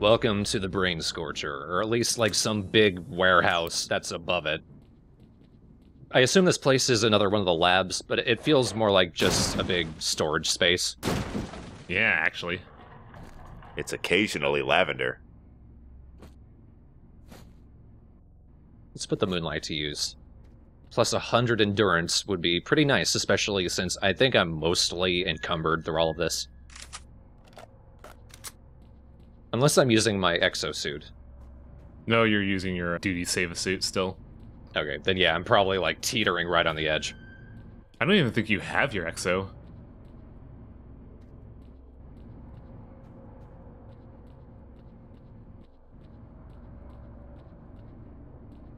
Welcome to the Brain Scorcher, or at least like some big warehouse that's above it. I assume this place is another one of the labs, but it feels more like just a big storage space. Yeah, actually. It's occasionally lavender. Let's put the moonlight to use. Plus 100 endurance would be pretty nice, especially since I think I'm mostly encumbered through all of this. Unless I'm using my exosuit. No, you're using your duty save suit still. Okay, then yeah, I'm probably like teetering right on the edge. I don't even think you have your exo.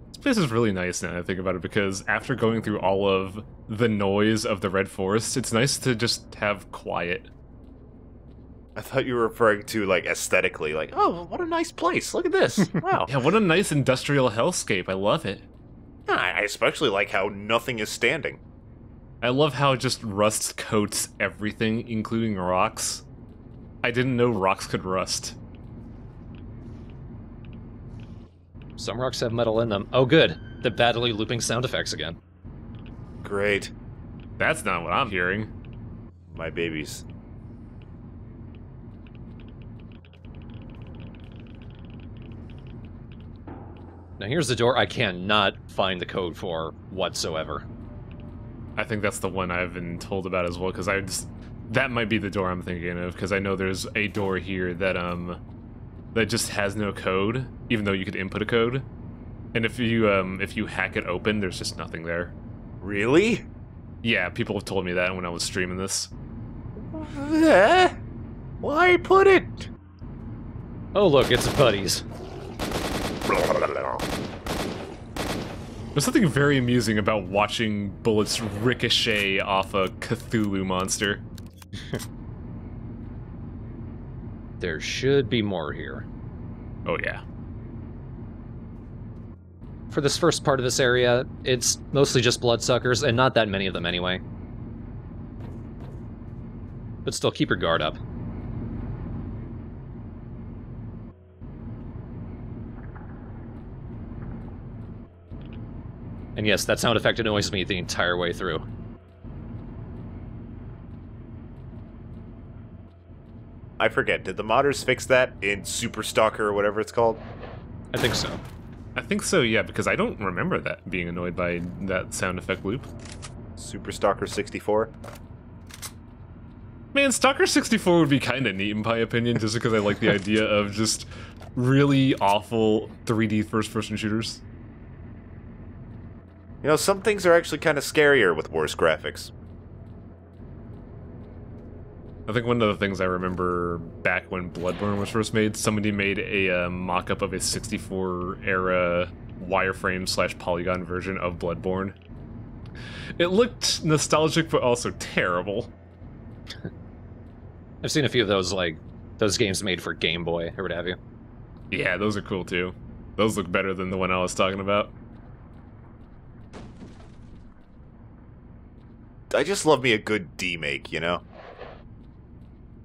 This place is really nice now that I think about it, because after going through all of the noise of the Red Forest, it's nice to just have quiet. I thought you were referring to, like, aesthetically, like, oh, what a nice place, look at this, wow. Yeah, what a nice industrial hellscape, I love it. Yeah, I especially like how nothing is standing. I love how just rust coats everything, including rocks. I didn't know rocks could rust. Some rocks have metal in them. Oh good, the badly looping sound effects again. Great. That's not what I'm hearing. My babies. Now here's the door I cannot find the code for whatsoever. I think that's the one I've been told about as well, because that might be the door I'm thinking of, because I know there's a door here that that just has no code, even though you could input a code. And if you hack it open, there's just nothing there. Really? Yeah, people have told me that when I was streaming this. Why put it? Oh look, it's buddies. There's something very amusing about watching bullets ricochet off a Cthulhu monster. There should be more here. Oh yeah. For this first part of this area, it's mostly just bloodsuckers, and not that many of them anyway. But still, keep your guard up. And yes, that sound effect annoys me the entire way through. I forget, did the modders fix that in Super Stalker or whatever it's called? I think so. I think so, yeah, because I don't remember that being annoyed by that sound effect loop. Super Stalker 64? Man, Stalker 64 would be kind of neat in my opinion, just because I like the idea of just really awful 3D first-person shooters. You know, some things are actually kind of scarier with worse graphics. I think one of the things I remember back when Bloodborne was first made, somebody made a mock-up of a 64-era wireframe/polygon version of Bloodborne. It looked nostalgic, but also terrible. I've seen a few of those, like, those games made for Game Boy, or what have you. Yeah, those are cool too. Those look better than the one I was talking about. I just love me a good D-make, you know?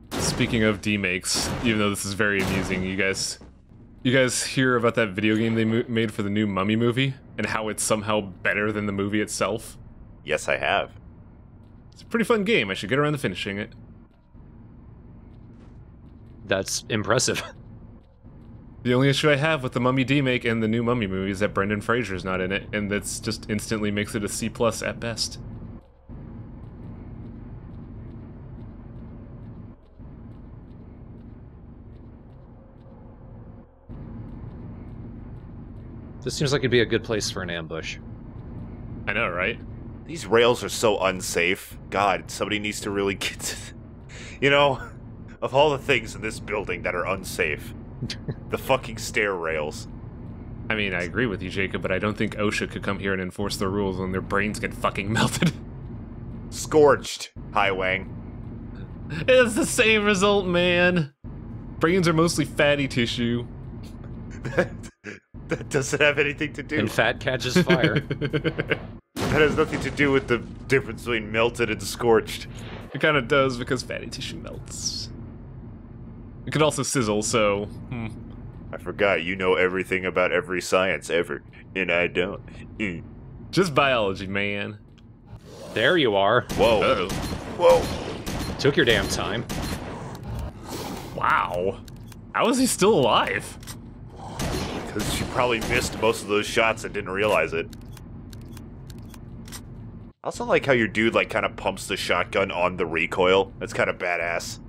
Speaking of D-makes, even though this is very amusing, you guys hear about that video game they made for the new Mummy movie, and how it's somehow better than the movie itself? Yes, I have. It's a pretty fun game. I should get around to finishing it. That's impressive. The only issue I have with the Mummy D-make and the new Mummy movie is that Brendan Fraser's not in it, and that's just instantly makes it a C+ at best. This seems like it'd be a good place for an ambush. I know, right? These rails are so unsafe. God, somebody needs to really get to... You know, of all the things in this building that are unsafe, the fucking stair rails. I mean, I agree with you, Jacob, but I don't think OSHA could come here and enforce the rules when their brains get fucking melted. Scorched, Hi Wang. It's the same result, man. Brains are mostly fatty tissue. That doesn't have anything to do. And fat catches fire. That has nothing to do with the difference between melted and scorched. It kind of does, because fatty tissue melts. It could also sizzle, so... I forgot, you know everything about every science ever, and I don't. Just biology, man. There you are. Whoa. Uh-oh. Whoa. Took your damn time. Wow. How is he still alive? Because she probably missed most of those shots and didn't realize it. I also like how your dude, like, kind of pumps the shotgun on the recoil. That's kind of badass.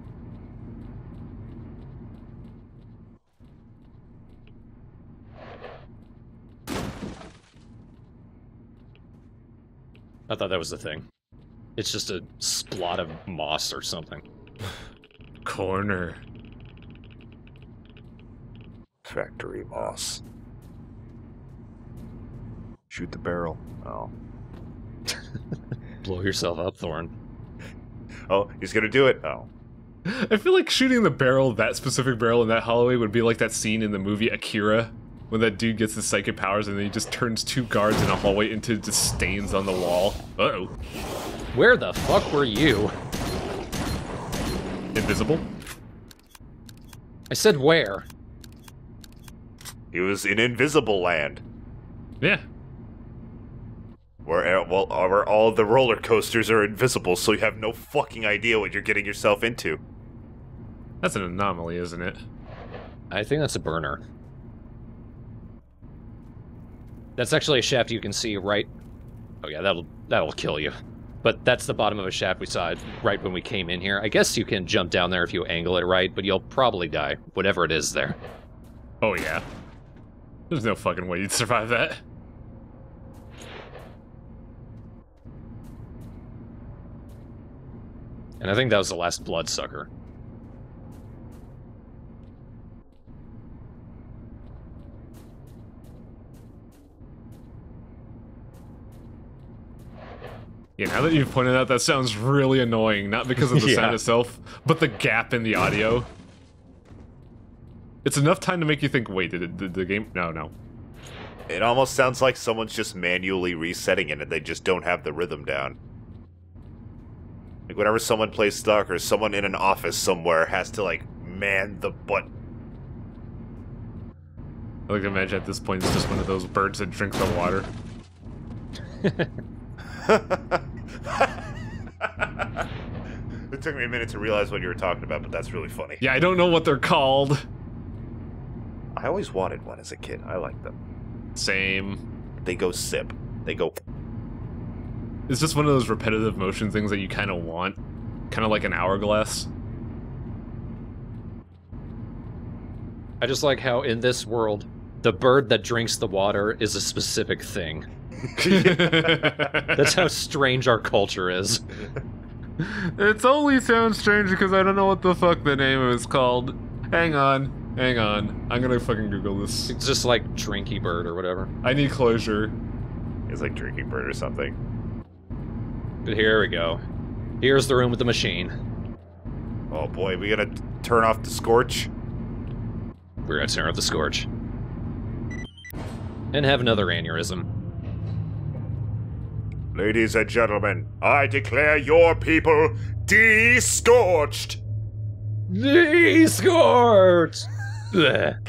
I thought that was the thing. It's just a splot of moss or something. Corner. Factory moss. Shoot the barrel. Oh. Blow yourself up, Thorn. Oh, he's gonna do it. Oh. I feel like shooting the barrel, that specific barrel in that hallway, would be like that scene in the movie Akira, when that dude gets his psychic powers and then he just turns two guards in a hallway into just stains on the wall. Uh-oh. Where the fuck were you? Invisible? I said where? He was in Invisible Land. Yeah. Where all the roller coasters are invisible, so you have no fucking idea what you're getting yourself into. That's an anomaly, isn't it? I think that's a burner. That's actually a shaft you can see right... Oh yeah, that'll kill you. But that's the bottom of a shaft we saw right when we came in here. I guess you can jump down there if you angle it right, but you'll probably die, whatever it is there. Oh yeah. There's no fucking way you'd survive that. And I think that was the last bloodsucker. Yeah, now that you've pointed out, that sounds really annoying. Not because of the sound itself, but the gap in the audio. It's enough time to make you think, wait, did the game... No. It almost sounds like someone's just manually resetting it and they just don't have the rhythm down. Like, whenever someone plays Stalker, someone in an office somewhere has to, like, man the button. I like to imagine at this point it's just one of those birds that drink the water. It took me a minute to realize what you were talking about, but that's really funny. Yeah, I don't know what they're called. I always wanted one as a kid. I like them. Same. They go sip. They go... It's just one of those repetitive motion things that you kind of want. Kind of like an hourglass. I just like how in this world, the bird that drinks the water is a specific thing. That's how strange our culture is. It only sounds strange because I don't know what the fuck the name is called. Hang on. I'm gonna fucking Google this. It's just like Drinky Bird or whatever. I need closure. It's like Drinking Bird or something. But here we go. Here's the room with the machine. Oh boy, we gotta turn off the Scorch? We're gonna turn off the Scorch. And have another aneurysm. Ladies and gentlemen, I declare your people de-scorched! De-scorched! Blech.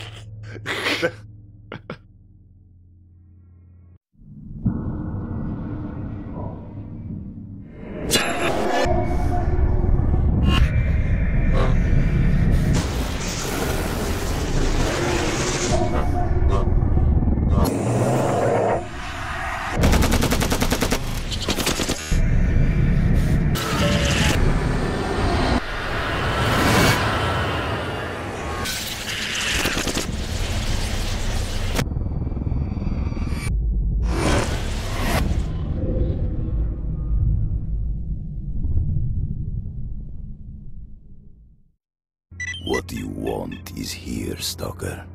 What you want is here, Stalker.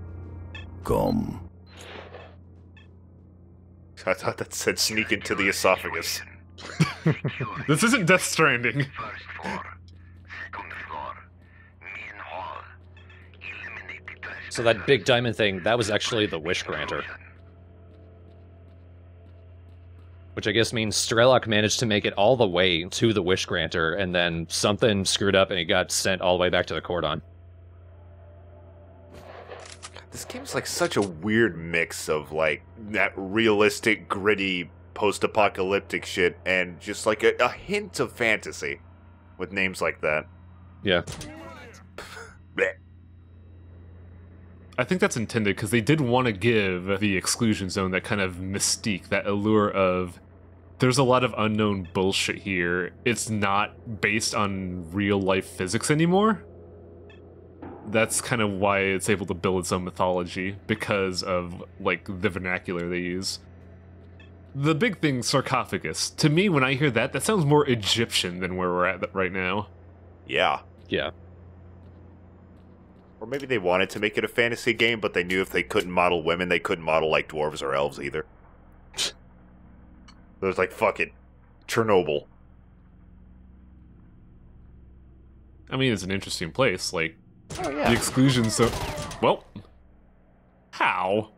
Come. I thought that said sneak into the esophagus. This isn't Death Stranding. First floor, second floor, main hall. Eliminate the trespass. So that big diamond thing, that was actually the Wish Granter. Which I guess means Strelok managed to make it all the way to the Wish Granter, and then something screwed up and he got sent all the way back to the Cordon. This game's like such a weird mix of like that realistic, gritty, post-apocalyptic shit and just like a hint of fantasy with names like that. Yeah. Blech. I think that's intended because they did want to give the exclusion zone that kind of mystique, that allure of there's a lot of unknown bullshit here. It's not based on real life physics anymore. That's kind of why it's able to build its own mythology, because of like the vernacular they use. The big thing, sarcophagus. To me, when I hear that, that sounds more Egyptian than where we're at right now. Yeah. Yeah. Or maybe they wanted to make it a fantasy game, but they knew if they couldn't model women, they couldn't model like dwarves or elves either. There's like, fuck it. Chernobyl. I mean, it's an interesting place. Like, Oh, yeah. the exclusion zone. Well, how?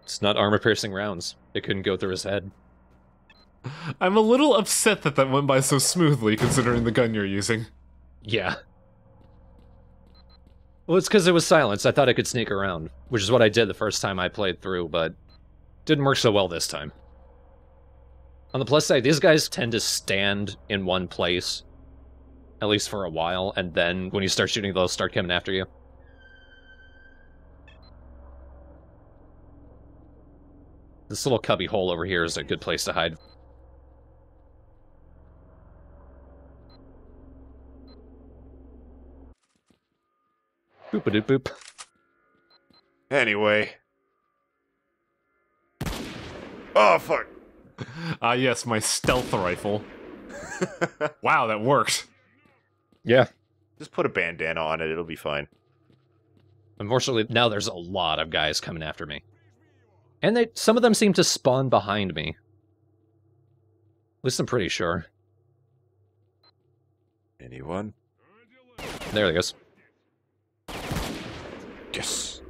It's not armor-piercing rounds. It couldn't go through his head. I'm a little upset that that went by so smoothly, considering the gun you're using. Yeah. Well, it's because it was silenced. I thought I could sneak around, which is what I did the first time I played through, but didn't work so well this time. On the plus side, these guys tend to stand in one place, at least for a while, and then when you start shooting, they'll start coming after you. This little cubby hole over here is a good place to hide. Boop-a-doop-boop. Anyway. Oh, fuck. Ah, yes, my stealth rifle. Wow, that worked. Yeah. Just put a bandana on it, it'll be fine. Unfortunately, now there's a lot of guys coming after me. And some of them seem to spawn behind me. At least I'm pretty sure. Anyone? There he goes. Yes.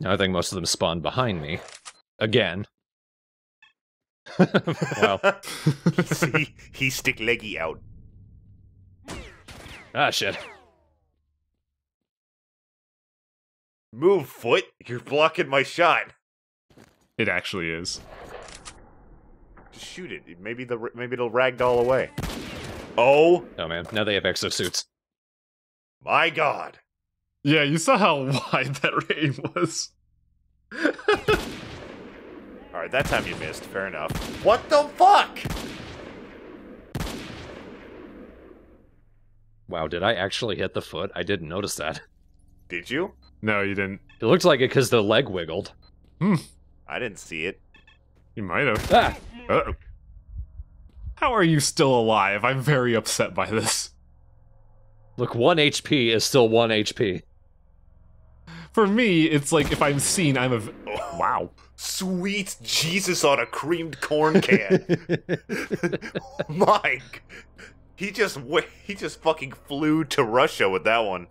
Now I think most of them spawned behind me. Again. Wow. See, he stick leggy out. Ah, shit. Move, foot. You're blocking my shot. It actually is. Just shoot it. Maybe it'll ragdoll away. Oh Oh man, now they have exosuits. my god. Yeah, you saw how wide that range was. Alright, that time you missed. Fair enough. What the fuck? Wow, did I actually hit the foot? I didn't notice that. Did you? No, you didn't. It looked like it because the leg wiggled. I didn't see it. You might have. Ah! Uh-oh. How are you still alive? I'm very upset by this. Look, 1 HP is still 1 HP. For me, it's like if I'm seen, I'm a... Wow. Sweet Jesus on a creamed corn can. Mike. He just fucking flew to Russia with that one.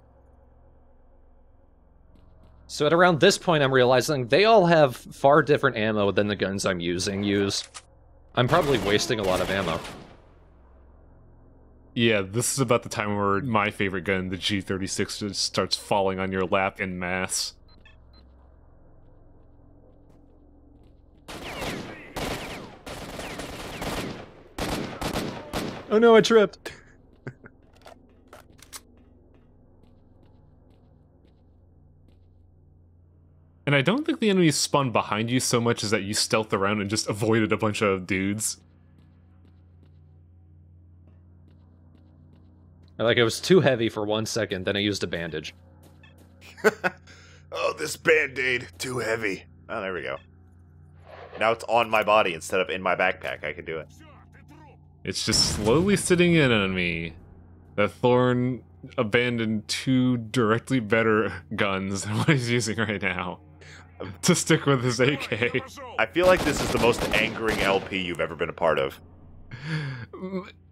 So at around this point, I'm realizing they all have far different ammo than the guns I'm using use. I'm probably wasting a lot of ammo. Yeah, this is about the time where my favorite gun, the G36, just starts falling on your lap en masse. Oh no, I tripped! And I don't think the enemies spawned behind you so much as that you stealthed around and just avoided a bunch of dudes. Like, it was too heavy for 1 second, then I used a bandage. Oh, this band-aid, too heavy. Oh, there we go. Now it's on my body instead of in my backpack. I can do it. It's just slowly sitting in on me. That Thorn abandoned 2 directly better guns than what he's using right now. To stick with his AK. I feel like this is the most angering LP you've ever been a part of.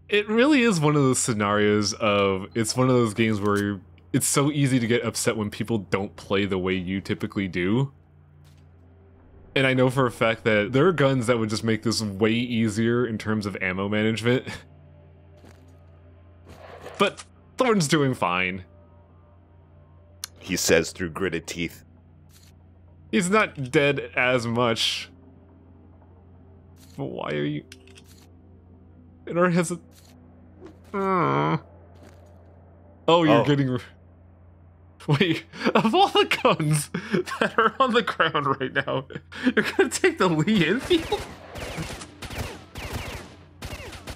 It really is one of those scenarios of, it's one of those games where it's so easy to get upset when people don't play the way you typically do. And I know for a fact that there are guns that would just make this way easier in terms of ammo management. But Thorn's doing fine. He says through gritted teeth. He's not dead as much. But why are you... In our heads... Oh, you're getting... Wait, of all the guns that are on the ground right now, you're gonna take the Lee Enfield?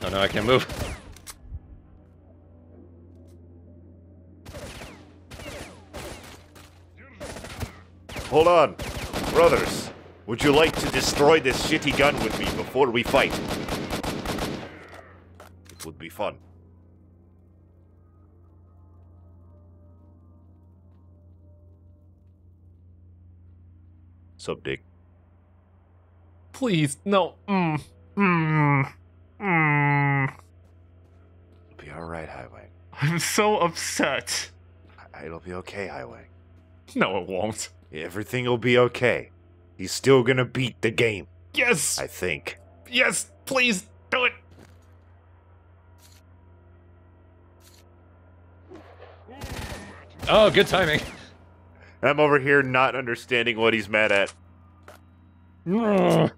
Oh no, I can't move. Hold on. Brothers, would you like to destroy this shitty gun with me before we fight? It would be fun. Sup, Dick? Please, no. It'll be alright, Highway. I'm so upset. It'll be okay, Highway. No, it won't. Everything will be okay. He's still gonna beat the game. Yes! I think. Yes, please, do it! Oh, good timing. I'm over here not understanding what he's mad at. There,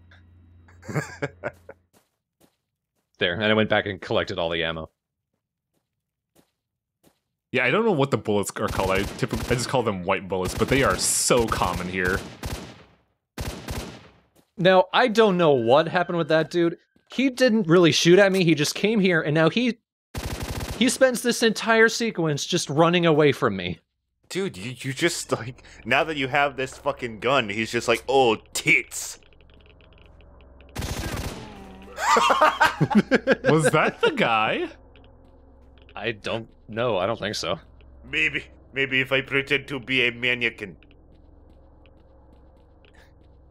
and I went back and collected all the ammo. Yeah, I don't know what the bullets are called. I just call them white bullets, but they are so common here. Now, I don't know what happened with that dude. He didn't really shoot at me, he just came here, and now he spends this entire sequence just running away from me. Dude, you just, like, now that you have this fucking gun, he's just like, oh, tits. Was that the guy? I don't know, I don't think so. Maybe if I pretend to be a mannequin.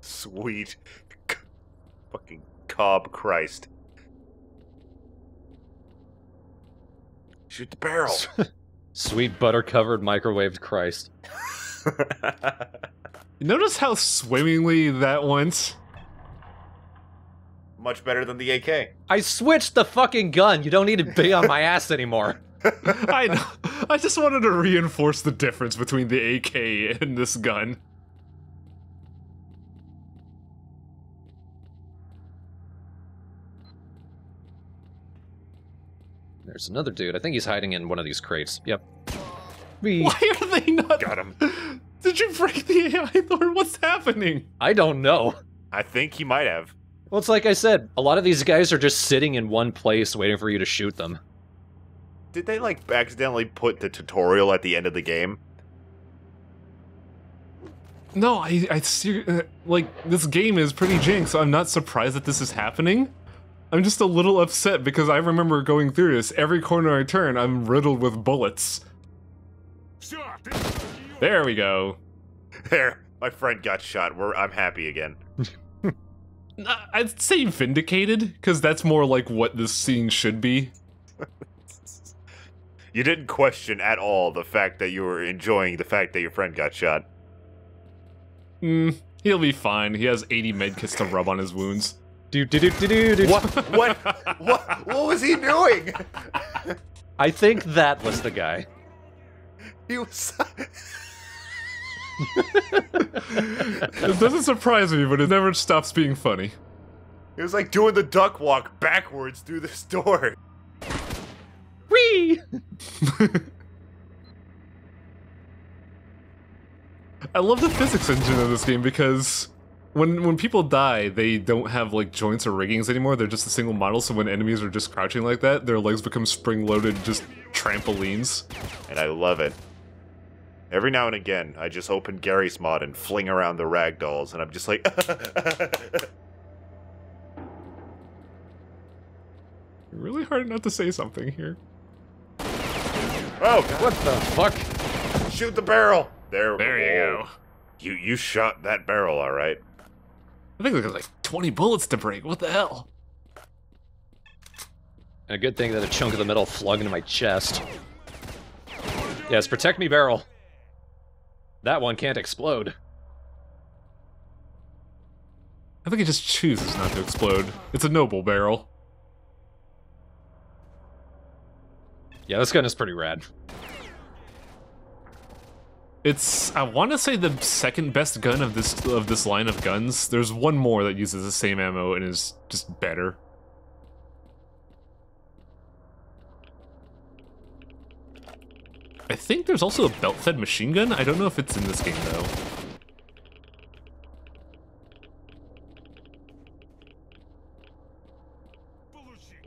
Sweet. Fucking Cobb Christ. Shoot the barrel. Sweet butter-covered microwaved Christ. Notice how swimmingly that went? Much better than the AK. I switched the fucking gun, you don't need to be on my ass anymore. I know. I just wanted to reinforce the difference between the AK and this gun. There's another dude. I think he's hiding in one of these crates. Yep. Why are they not? Got him. Did you break the AI, Thor? What's happening? I don't know. I think he might have. Well, it's like I said, a lot of these guys are just sitting in one place waiting for you to shoot them. Did they, like, accidentally put the tutorial at the end of the game? No, I see. Like, this game is pretty jank, so I'm not surprised that this is happening. I'm just a little upset because I remember going through this. Every corner I turn, I'm riddled with bullets. There we go. There, my friend got shot. I'm happy again. I'd say vindicated, because that's more like what this scene should be. You didn't question at all the fact that you were enjoying the fact that your friend got shot. He'll be fine. He has 80 medkits to rub on his wounds. What was he doing? I think that was the guy. He was... It doesn't surprise me, but it never stops being funny. He was like doing the duck walk backwards through this door. Whee! I love the physics engine of this game because when people die, they don't have like joints or riggings anymore. They're just a single model, so when enemies are just crouching like that, their legs become spring-loaded, just trampolines. And I love it. Every now and again, I just open Gary's mod and fling around the ragdolls, and I'm just like... Really hard not to say something here. Oh, God. What the fuck? Shoot the barrel! There you go. You shot that barrel, alright. I think there's like 20 bullets to break. What the hell? And a good thing that a chunk of the metal flung into my chest. Yes, protect me, barrel. That one can't explode. I think it just chooses not to explode. It's a noble barrel. Yeah, this gun is pretty rad. It's, I want to say, the second best gun of this line of guns. There's one more that uses the same ammo and is just better. I think there's also a belt-fed machine gun. I don't know if it's in this game, though.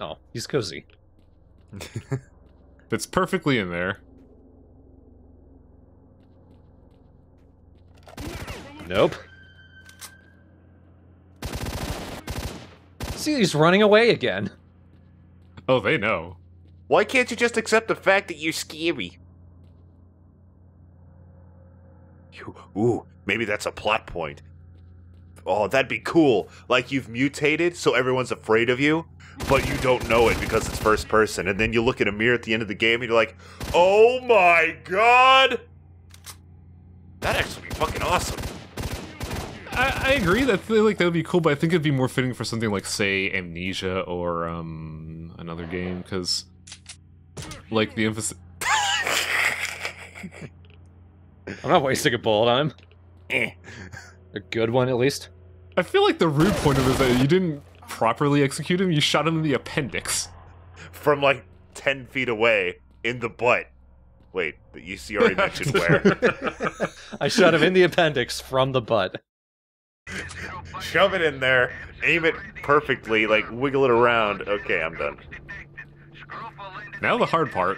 Oh, he's cozy. It's perfectly in there. Nope. See, he's running away again. Oh, they know. Why can't you just accept the fact that you're scary? Ooh, maybe that's a plot point. Oh, that'd be cool. Like you've mutated, so everyone's afraid of you, but you don't know it because it's first person. And then you look in a mirror at the end of the game and you're like, oh my god! That'd actually be fucking awesome. I agree that that would be cool, but I think it'd be more fitting for something like, say, Amnesia or another game, because like the emphasis. I'm not wasting a bullet on him. A good one, at least. I feel like the rude point of it is that you didn't properly execute him. You shot him in the appendix from like 10 feet away in the butt. Wait, you already mentioned where. I shot him in the appendix from the butt. Shove it in there, aim it perfectly, like wiggle it around. Okay, I'm done. Now the hard part.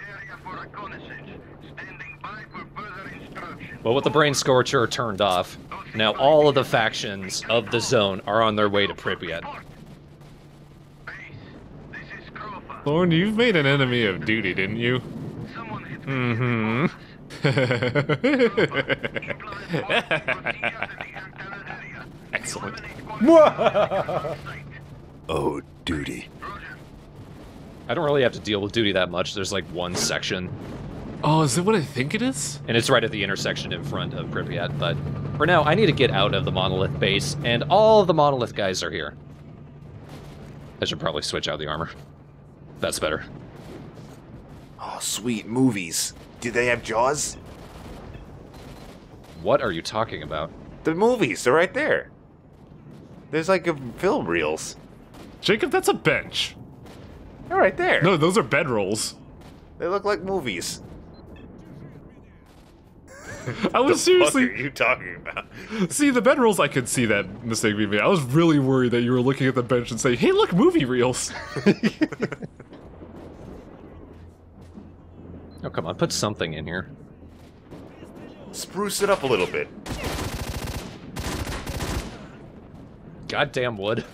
Well, with the brain Scorcher turned off, now all of the factions of the zone are on their way to Pripyat. Lauren, you've made an enemy of duty, didn't you? Mm-hmm. Excellent. Oh, duty. I don't really have to deal with duty that much. There's like one section, Oh, is it what I think it is? and it's right at the intersection in front of Pripyat, but for now, I need to get out of the Monolith base, and all of the Monolith guys are here. I should probably switch out the armor. That's better. Oh, sweet movies. Do they have Jaws? What are you talking about? The movies, they're right there. There's like a film reels. Jacob, that's a bench. They're right there. No, those are bedrolls. They look like movies. I was What seriously... are you talking about? See, the bedrolls, I could see that mistake being made. I was really worried that you were looking at the bench and saying, hey, look, movie reels. Oh, come on, put something in here. Spruce it up a little bit. Goddamn wood.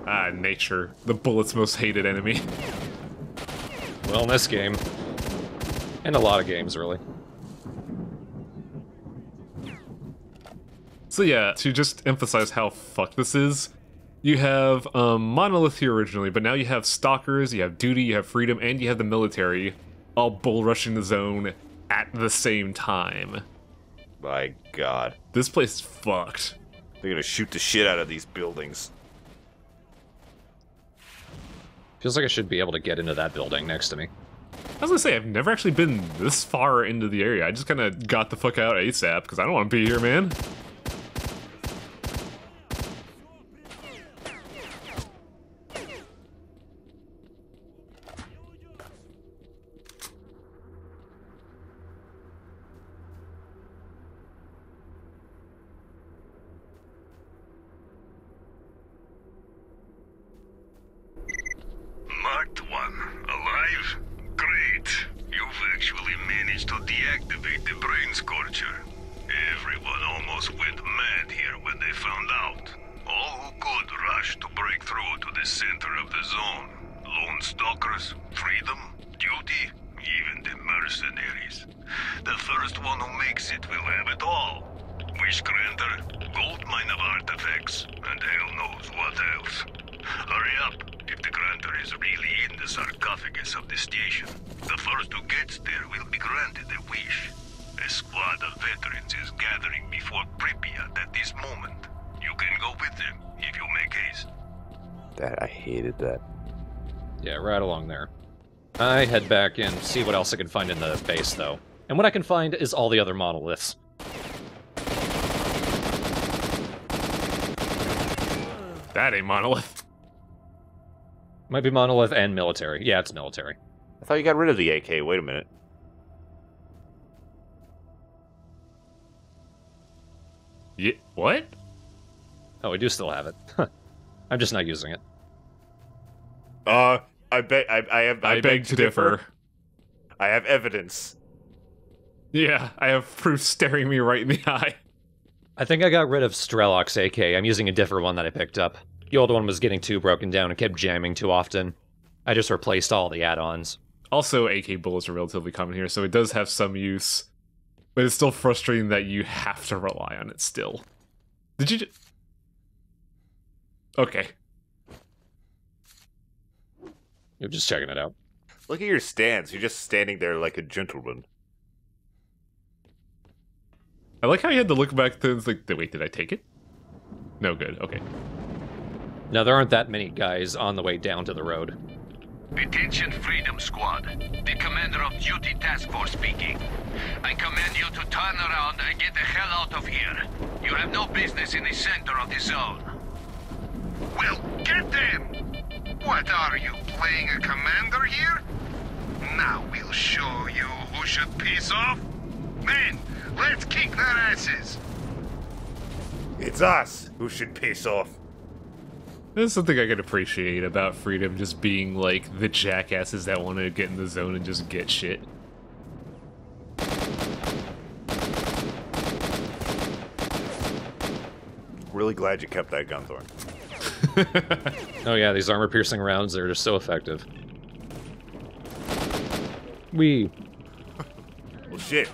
Ah, nature. The bullet's most hated enemy. Well, in this game. And a lot of games, really. So yeah, to just emphasize how fucked this is, you have Monolith here originally, but now you have Stalkers, you have Duty, you have Freedom, and you have the military all bull rushing the zone at the same time. My god. This place is fucked. They're gonna shoot the shit out of these buildings. Feels like I should be able to get into that building next to me. I was gonna say, I've never actually been this far into the area. I just kind of got the fuck out ASAP, because I don't want to be here, man. Marked one. Alive? Great. You've actually managed to deactivate the brain Scorcher. Everyone almost went mad here when they found out. All who could rushed to break through to the center of the zone. Lone Stalkers, Freedom, Duty, even the mercenaries. The first one who makes it will have it all. Wish granter, gold mine of artifacts, and hell knows what else. Hurry up, if the grantor is really in the sarcophagus of the station. The first who gets there will be granted a wish. A squad of veterans is gathering before Pripyat at this moment. can go with them if you make haste. That I hated that. Yeah, right along there. I head back and see what else I can find in the base, though. And what I can find is all the other monoliths. That ain't monolith. Might be monolith and military. Yeah, it's military. I thought you got rid of the AK. Wait a minute. Yeah, what? Oh, we do still have it. I'm just not using it. I beg to differ. differ. I have evidence. Yeah, I have proof staring me right in the eye. I think I got rid of Strelok's AK. I'm using a different one that I picked up. The old one was getting too broken down and kept jamming too often. I just replaced all the add-ons. Also, AK bullets are relatively common here, so it does have some use. But it's still frustrating that you have to rely on it still. Did you just... Okay. You're just checking it out. Look at your stance. You're just standing there like a gentleman. I like how you had to look back to like, wait, did I take it? No, good, okay. Now, there aren't that many guys on the way down to the road. Attention Freedom Squad. The Commander of Duty Task Force speaking. I command you to turn around and get the hell out of here. You have no business in the center of the zone. Well, get them! What are you, playing a commander here? Now we'll show you who should piss off. Men, let's kick their asses. It's us who should piss off. There's something I can appreciate about Freedom just being like the jackasses that want to get in the zone and just get shit. Really glad you kept that gun, Thorn. Oh yeah, these armor-piercing rounds, they're just so effective. Well, shit.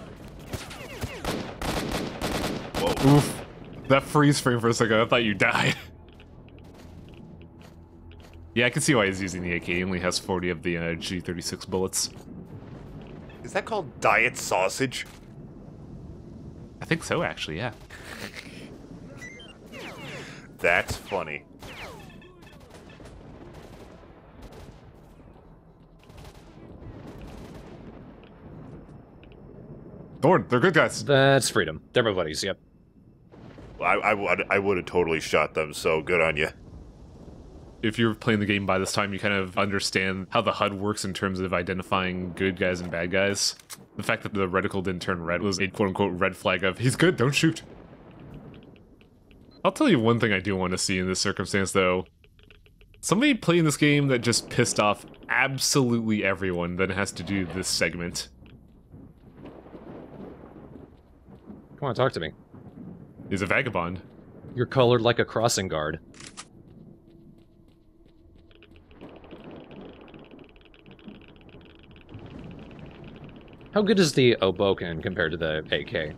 Whoa. Oof. That freeze frame for a second, I thought you died. Yeah, I can see why he's using the AK. He only has 40 of the G36 bullets. Is that called diet sausage? I think so, actually, yeah. That's funny. Thorn, they're good guys. that's Freedom. They're my buddies, yep. I would have totally shot them, so good on you. If you're playing the game by this time, you kind of understand how the HUD works in terms of identifying good guys and bad guys. The fact that the reticle didn't turn red was a quote-unquote red flag of, he's good, don't shoot. I'll tell you one thing I do want to see in this circumstance, though. Somebody playing this game that just pissed off absolutely everyone that has to do this segment. Come on, talk to me. Is a vagabond. You're colored like a crossing guard. How good is the Oboken compared to the AK?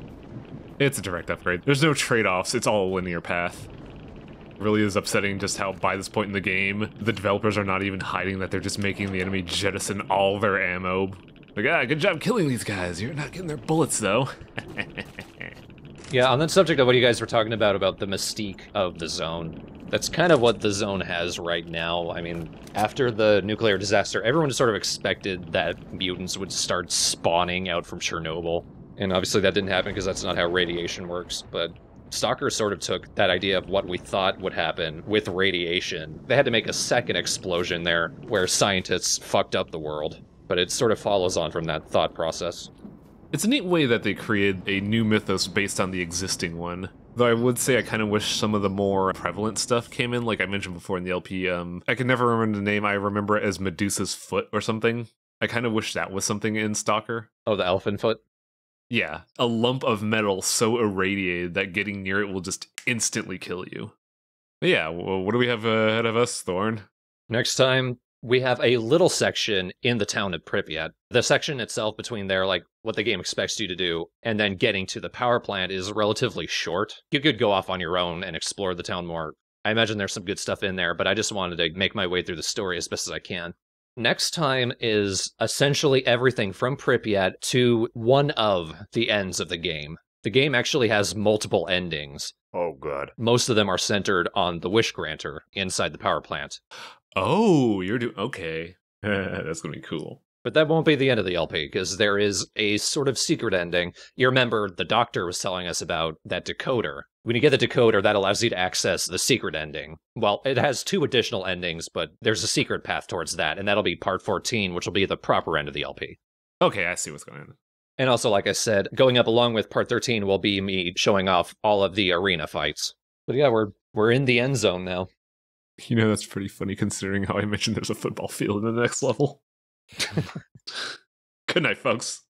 It's a direct upgrade. There's no trade-offs, it's all a linear path. It really is upsetting just how by this point in the game, the developers are not even hiding that they're just making the enemy jettison all their ammo. Like, ah, good job killing these guys. You're not getting their bullets, though. Yeah, on that subject of what you guys were talking about the mystique of the zone, that's kind of what the zone has right now. I mean, after the nuclear disaster, everyone sort of expected that mutants would start spawning out from Chernobyl. And obviously that didn't happen because that's not how radiation works, but Stalker sort of took that idea of what we thought would happen with radiation. They had to make a second explosion there where scientists fucked up the world, but it sort of follows on from that thought process. It's a neat way that they created a new mythos based on the existing one. Though I would say I kind of wish some of the more prevalent stuff came in, like I mentioned before in the LP. I can never remember the name. I remember it as Medusa's foot or something. I kind of wish that was something in Stalker. Oh, the elephant foot? Yeah, a lump of metal so irradiated that getting near it will just instantly kill you. But yeah, well, what do we have ahead of us, Thorn? Next time, we have a little section in the town of Pripyat. The section itself between there, like what the game expects you to do, and then getting to the power plant is relatively short. You could go off on your own and explore the town more. I imagine there's some good stuff in there, but I just wanted to make my way through the story as best as I can. Next time is essentially everything from Pripyat to one of the ends of the game The game actually has multiple endings. Oh, God. Most of them are centered on the Wish Granter inside the power plant. Oh, you're doing... Okay. That's going to be cool. But that won't be the end of the LP, because there is a sort of secret ending. You remember the doctor was telling us about that decoder. When you get the decoder, that allows you to access the secret ending. Well, it has 2 additional endings, but there's a secret path towards that, and that'll be part 14, which will be the proper end of the LP. Okay, I see what's going on. And also, like I said, going up along with part 13 will be me showing off all of the arena fights. But yeah, we're in the end zone now. You know, that's pretty funny considering how I mentioned there's a football field in the next level. Good night, folks.